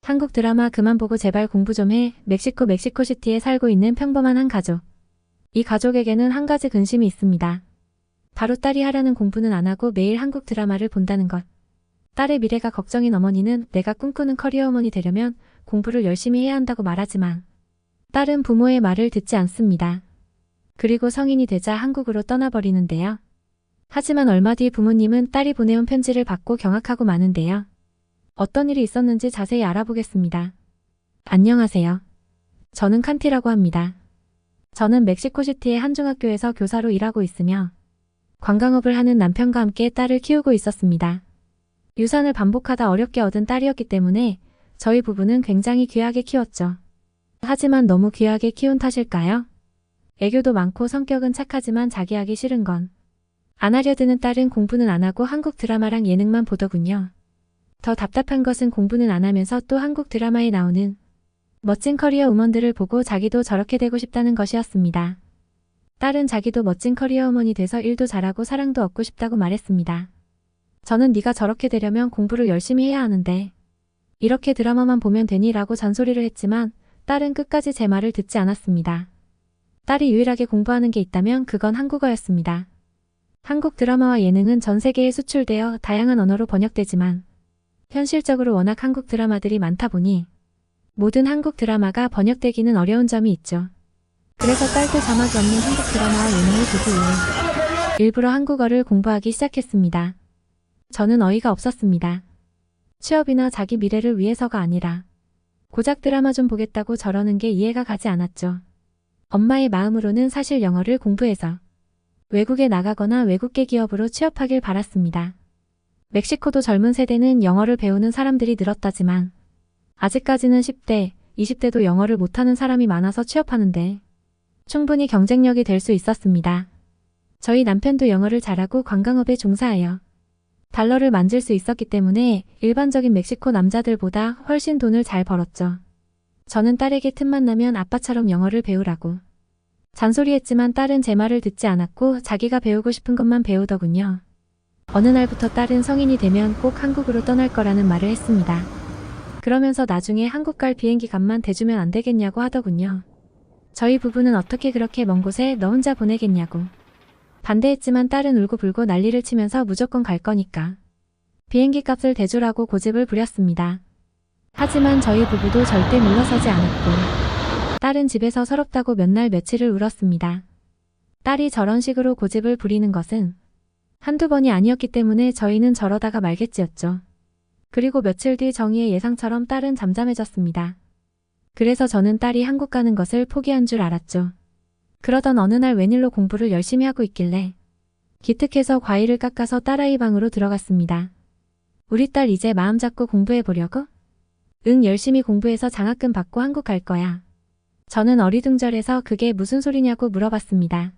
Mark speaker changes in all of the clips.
Speaker 1: 한국 드라마 그만 보고 제발 공부 좀 해. 멕시코시티에 살고 있는 평범한 한 가족. 이 가족에게는 한 가지 근심이 있습니다. 바로 딸이 하라는 공부는 안 하고 매일 한국 드라마를 본다는 것. 딸의 미래가 걱정인 어머니는 내가 꿈꾸는 커리어우먼이 되려면 공부를 열심히 해야 한다고 말하지만 딸은 부모의 말을 듣지 않습니다. 그리고 성인이 되자 한국으로 떠나버리는데요. 하지만 얼마 뒤 부모님은 딸이 보내온 편지를 받고 경악하고 마는데요. 어떤 일이 있었는지 자세히 알아보겠습니다. 안녕하세요. 저는 칸티라고 합니다. 저는 멕시코시티의 한 중학교에서 교사로 일하고 있으며 관광업을 하는 남편과 함께 딸을 키우고 있었습니다. 유산을 반복하다 어렵게 얻은 딸이었기 때문에 저희 부부는 굉장히 귀하게 키웠죠. 하지만 너무 귀하게 키운 탓일까요? 애교도 많고 성격은 착하지만 자기 하기 싫은 건 안 하려 드는 딸은 공부는 안 하고 한국 드라마랑 예능만 보더군요. 더 답답한 것은 공부는 안 하면서 또 한국 드라마에 나오는 멋진 커리어 우먼들을 보고 자기도 저렇게 되고 싶다는 것이었습니다. 딸은 자기도 멋진 커리어 우먼이 돼서 일도 잘하고 사랑도 얻고 싶다고 말했습니다. 저는 네가 저렇게 되려면 공부를 열심히 해야 하는데 이렇게 드라마만 보면 되니? 라고 잔소리를 했지만 딸은 끝까지 제 말을 듣지 않았습니다. 딸이 유일하게 공부하는 게 있다면 그건 한국어였습니다. 한국 드라마와 예능은 전 세계에 수출되어 다양한 언어로 번역되지만 현실적으로 워낙 한국 드라마들이 많다 보니 모든 한국 드라마가 번역되기는 어려운 점이 있죠. 그래서 딸도 자막이 없는 한국 드라마와 예능을 보기 위해 일부러 한국어를 공부하기 시작했습니다. 저는 어이가 없었습니다. 취업이나 자기 미래를 위해서가 아니라 고작 드라마 좀 보겠다고 저러는 게 이해가 가지 않았죠. 엄마의 마음으로는 사실 영어를 공부해서 외국에 나가거나 외국계 기업으로 취업하길 바랐습니다. 멕시코도 젊은 세대는 영어를 배우는 사람들이 늘었다지만 아직까지는 10대, 20대도 영어를 못하는 사람이 많아서 취업하는데 충분히 경쟁력이 될 수 있었습니다. 저희 남편도 영어를 잘하고 관광업에 종사하여 달러를 만질 수 있었기 때문에 일반적인 멕시코 남자들보다 훨씬 돈을 잘 벌었죠. 저는 딸에게 틈만 나면 아빠처럼 영어를 배우라고 잔소리했지만 딸은 제 말을 듣지 않았고 자기가 배우고 싶은 것만 배우더군요. 어느 날부터 딸은 성인이 되면 꼭 한국으로 떠날 거라는 말을 했습니다. 그러면서 나중에 한국 갈 비행기 값만 대주면 안 되겠냐고 하더군요. 저희 부부는 어떻게 그렇게 먼 곳에 너 혼자 보내겠냐고 반대했지만 딸은 울고불고 난리를 치면서 무조건 갈 거니까 비행기 값을 대주라고 고집을 부렸습니다. 하지만 저희 부부도 절대 물러서지 않았고 딸은 집에서 서럽다고 몇 날 며칠을 울었습니다. 딸이 저런 식으로 고집을 부리는 것은 한두 번이 아니었기 때문에 저희는 저러다가 말겠지였죠. 그리고 며칠 뒤 정희의 예상처럼 딸은 잠잠해졌습니다. 그래서 저는 딸이 한국 가는 것을 포기한 줄 알았죠. 그러던 어느 날 웬일로 공부를 열심히 하고 있길래 기특해서 과일을 깎아서 딸아이 방으로 들어갔습니다. 우리 딸 이제 마음 잡고 공부해보려고? 응, 열심히 공부해서 장학금 받고 한국 갈 거야. 저는 어리둥절해서 그게 무슨 소리냐고 물어봤습니다.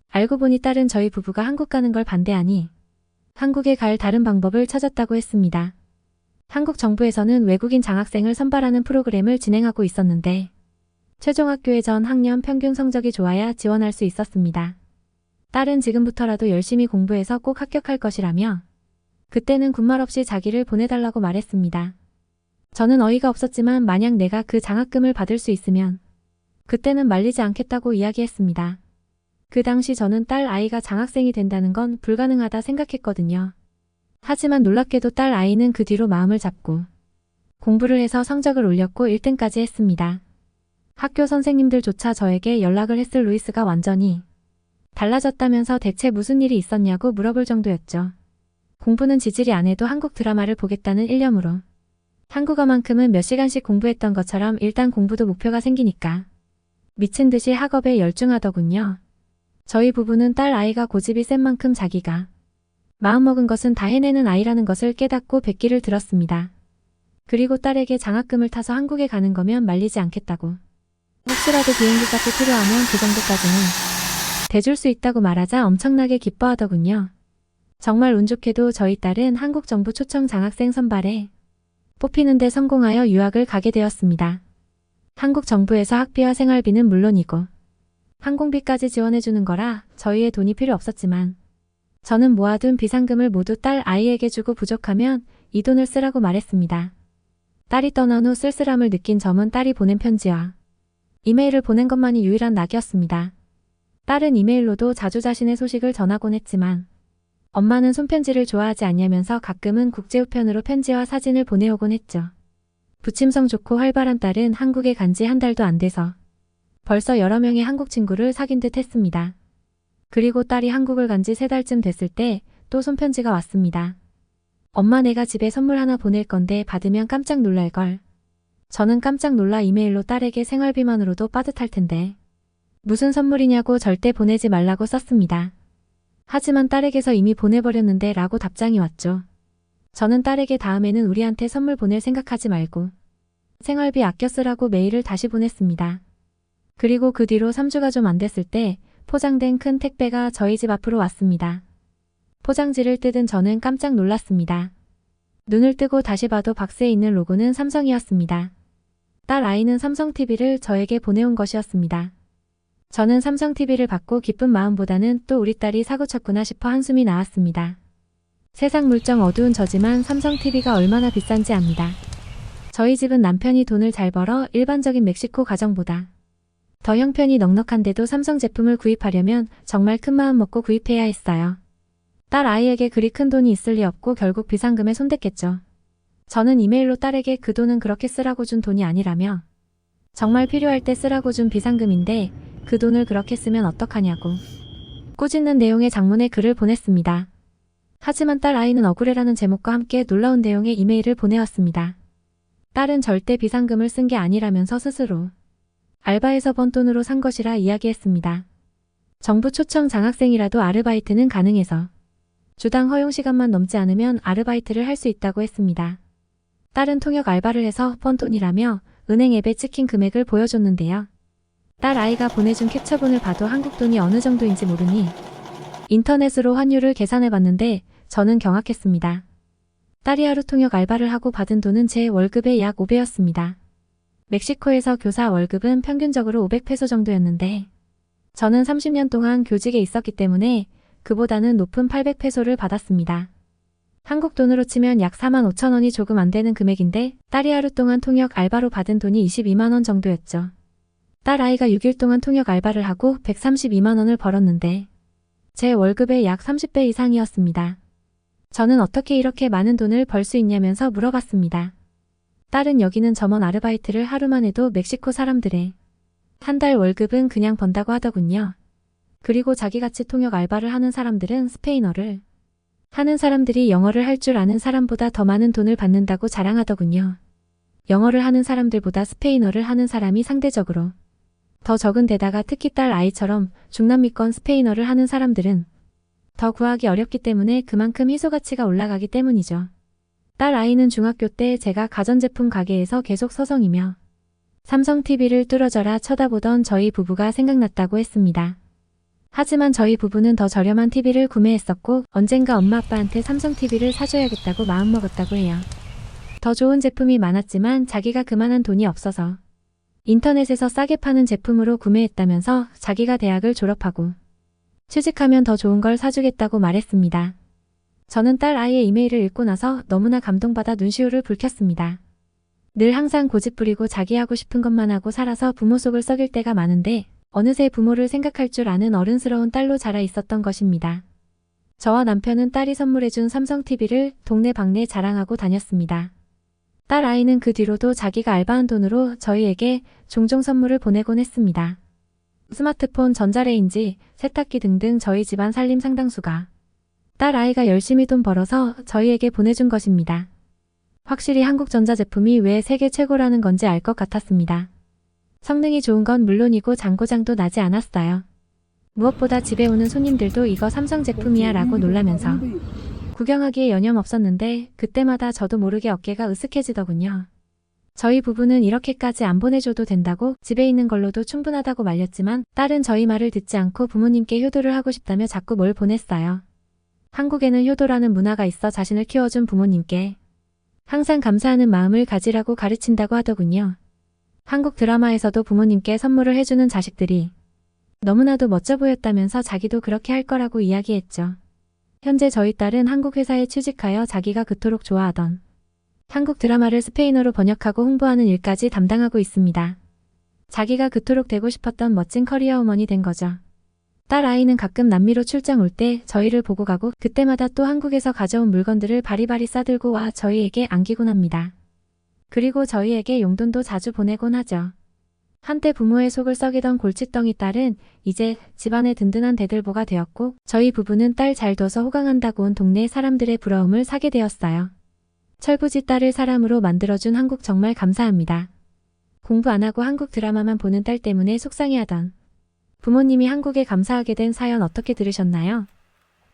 Speaker 1: 알고 보니 딸은 저희 부부가 한국 가는 걸 반대하니 한국에 갈 다른 방법을 찾았다고 했습니다. 한국 정부에서는 외국인 장학생을 선발하는 프로그램을 진행하고 있었는데 최종 학교의 전 학년 평균 성적이 좋아야 지원할 수 있었습니다. 딸은 지금부터라도 열심히 공부해서 꼭 합격할 것이라며 그때는 군말 없이 자기를 보내달라고 말했습니다. 저는 어이가 없었지만 만약 내가 그 장학금을 받을 수 있으면 그때는 말리지 않겠다고 이야기했습니다. 그 당시 저는 딸 아이가 장학생이 된다는 건 불가능하다 생각했거든요. 하지만 놀랍게도 딸 아이는 그 뒤로 마음을 잡고 공부를 해서 성적을 올렸고 1등까지 했습니다. 학교 선생님들조차 저에게 연락을 했을 루이스가 완전히 달라졌다면서 대체 무슨 일이 있었냐고 물어볼 정도였죠. 공부는 지질이 안 해도 한국 드라마를 보겠다는 일념으로 한국어만큼은 몇 시간씩 공부했던 것처럼 일단 공부도 목표가 생기니까 미친 듯이 학업에 열중하더군요. 저희 부부는 딸 아이가 고집이 센 만큼 자기가 마음먹은 것은 다 해내는 아이라는 것을 깨닫고 백기를 들었습니다. 그리고 딸에게 장학금을 타서 한국에 가는 거면 말리지 않겠다고. 혹시라도 비행기 값이 필요하면 그 정도까지는 대줄 수 있다고 말하자 엄청나게 기뻐하더군요. 정말 운 좋게도 저희 딸은 한국 정부 초청 장학생 선발에 뽑히는 데 성공하여 유학을 가게 되었습니다. 한국 정부에서 학비와 생활비는 물론이고 항공비까지 지원해주는 거라 저희의 돈이 필요 없었지만 저는 모아둔 비상금을 모두 딸 아이에게 주고 부족하면 이 돈을 쓰라고 말했습니다. 딸이 떠난 후 쓸쓸함을 느낀 점은 딸이 보낸 편지와 이메일을 보낸 것만이 유일한 낙이었습니다. 딸은 이메일로도 자주 자신의 소식을 전하곤 했지만 엄마는 손편지를 좋아하지 않냐면서 가끔은 국제우편으로 편지와 사진을 보내오곤 했죠. 부침성 좋고 활발한 딸은 한국에 간 지 한 달도 안 돼서 벌써 여러 명의 한국 친구를 사귄 듯 했습니다. 그리고 딸이 한국을 간 지 3달쯤 됐을 때 또 손편지가 왔습니다. 엄마 내가 집에 선물 하나 보낼 건데 받으면 깜짝 놀랄걸. 저는 깜짝 놀라 이메일로 딸에게 생활비만으로도 빠듯할 텐데 무슨 선물이냐고 절대 보내지 말라고 썼습니다. 하지만 딸에게서 이미 보내버렸는데 라고 답장이 왔죠. 저는 딸에게 다음에는 우리한테 선물 보낼 생각하지 말고 생활비 아껴 쓰라고 메일을 다시 보냈습니다. 그리고 그 뒤로 3주가 좀 안 됐을 때 포장된 큰 택배가 저희 집 앞으로 왔습니다. 포장지를 뜯은 저는 깜짝 놀랐습니다. 눈을 뜨고 다시 봐도 박스에 있는 로고는 삼성이었습니다. 딸 아이는 삼성 TV를 저에게 보내온 것이었습니다. 저는 삼성 TV를 받고 기쁜 마음보다는 또 우리 딸이 사고 쳤구나 싶어 한숨이 나왔습니다. 세상 물정 어두운 저지만 삼성 TV가 얼마나 비싼지 압니다. 저희 집은 남편이 돈을 잘 벌어 일반적인 멕시코 가정보다 더 형편이 넉넉한데도 삼성 제품을 구입하려면 정말 큰 마음 먹고 구입해야 했어요. 딸 아이에게 그리 큰 돈이 있을 리 없고 결국 비상금에 손댔겠죠. 저는 이메일로 딸에게 그 돈은 그렇게 쓰라고 준 돈이 아니라며 정말 필요할 때 쓰라고 준 비상금인데 그 돈을 그렇게 쓰면 어떡하냐고 꾸짖는 내용의 장문의 글을 보냈습니다. 하지만 딸 아이는 억울해라는 제목과 함께 놀라운 내용의 이메일을 보내왔습니다. 딸은 절대 비상금을 쓴 게 아니라면서 스스로 알바에서 번 돈으로 산 것이라 이야기했습니다. 정부 초청 장학생이라도 아르바이트는 가능해서 주당 허용 시간만 넘지 않으면 아르바이트를 할 수 있다고 했습니다. 딸은 통역 알바를 해서 번 돈이라며 은행 앱에 찍힌 금액을 보여줬는데요. 딸 아이가 보내준 캡처본을 봐도 한국 돈이 어느 정도인지 모르니 인터넷으로 환율을 계산해봤는데 저는 경악했습니다. 딸이 하루 통역 알바를 하고 받은 돈은 제 월급의 약 5배였습니다. 멕시코에서 교사 월급은 평균적으로 500페소 정도였는데 저는 30년 동안 교직에 있었기 때문에 그보다는 높은 800페소를 받았습니다. 한국 돈으로 치면 약 4만 5천 원이 조금 안 되는 금액인데 딸이 하루 동안 통역 알바로 받은 돈이 22만 원 정도였죠. 딸 아이가 6일 동안 통역 알바를 하고 132만 원을 벌었는데 제 월급의 약 30배 이상이었습니다. 저는 어떻게 이렇게 많은 돈을 벌 수 있냐면서 물어봤습니다. 딸은 여기는 점원 아르바이트를 하루만 해도 멕시코 사람들의 한 달 월급은 그냥 번다고 하더군요. 그리고 자기같이 통역 알바를 하는 사람들은 스페인어를 하는 사람들이 영어를 할 줄 아는 사람보다 더 많은 돈을 받는다고 자랑하더군요. 영어를 하는 사람들보다 스페인어를 하는 사람이 상대적으로 더 적은 데다가 특히 딸 아이처럼 중남미권 스페인어를 하는 사람들은 더 구하기 어렵기 때문에 그만큼 희소가치가 올라가기 때문이죠. 딸 아이는 중학교 때 제가 가전제품 가게에서 계속 서성이며 삼성 TV를 뚫어져라 쳐다보던 저희 부부가 생각났다고 했습니다. 하지만 저희 부부는 더 저렴한 TV를 구매했었고 언젠가 엄마 아빠한테 삼성 TV를 사줘야겠다고 마음먹었다고 해요. 더 좋은 제품이 많았지만 자기가 그만한 돈이 없어서 인터넷에서 싸게 파는 제품으로 구매했다면서 자기가 대학을 졸업하고 취직하면 더 좋은 걸 사주겠다고 말했습니다. 저는 딸 아이의 이메일을 읽고 나서 너무나 감동받아 눈시울을 붉혔습니다. 늘 항상 고집부리고 자기 하고 싶은 것만 하고 살아서 부모 속을 썩일 때가 많은데 어느새 부모를 생각할 줄 아는 어른스러운 딸로 자라 있었던 것입니다. 저와 남편은 딸이 선물해준 삼성 TV를 동네방네 자랑하고 다녔습니다. 딸 아이는 그 뒤로도 자기가 알바한 돈으로 저희에게 종종 선물을 보내곤 했습니다. 스마트폰, 전자레인지, 세탁기 등등 저희 집안 살림 상당수가 딸 아이가 열심히 돈 벌어서 저희에게 보내준 것입니다. 확실히 한국 전자제품이 왜 세계 최고라는 건지 알 것 같았습니다. 성능이 좋은 건 물론이고 장고장도 나지 않았어요. 무엇보다 집에 오는 손님들도 이거 삼성 제품이야 라고 놀라면서 구경하기에 여념 없었는데 그때마다 저도 모르게 어깨가 으쓱해지더군요. 저희 부부는 이렇게까지 안 보내줘도 된다고 집에 있는 걸로도 충분하다고 말렸지만 딸은 저희 말을 듣지 않고 부모님께 효도를 하고 싶다며 자꾸 뭘 보냈어요. 한국에는 효도라는 문화가 있어 자신을 키워준 부모님께 항상 감사하는 마음을 가지라고 가르친다고 하더군요. 한국 드라마에서도 부모님께 선물을 해주는 자식들이 너무나도 멋져 보였다면서 자기도 그렇게 할 거라고 이야기했죠. 현재 저희 딸은 한국 회사에 취직하여 자기가 그토록 좋아하던 한국 드라마를 스페인어로 번역하고 홍보하는 일까지 담당하고 있습니다. 자기가 그토록 되고 싶었던 멋진 커리어 우먼이 된 거죠. 딸 아이는 가끔 남미로 출장 올 때 저희를 보고 가고 그때마다 또 한국에서 가져온 물건들을 바리바리 싸들고 와 저희에게 안기곤 합니다. 그리고 저희에게 용돈도 자주 보내곤 하죠. 한때 부모의 속을 썩이던 골칫덩이 딸은 이제 집안의 든든한 대들보가 되었고 저희 부부는 딸 잘 둬서 호강한다고 온 동네 사람들의 부러움을 사게 되었어요. 철부지 딸을 사람으로 만들어준 한국 정말 감사합니다. 공부 안 하고 한국 드라마만 보는 딸 때문에 속상해하던 부모님이 한국에 감사하게 된 사연 어떻게 들으셨나요?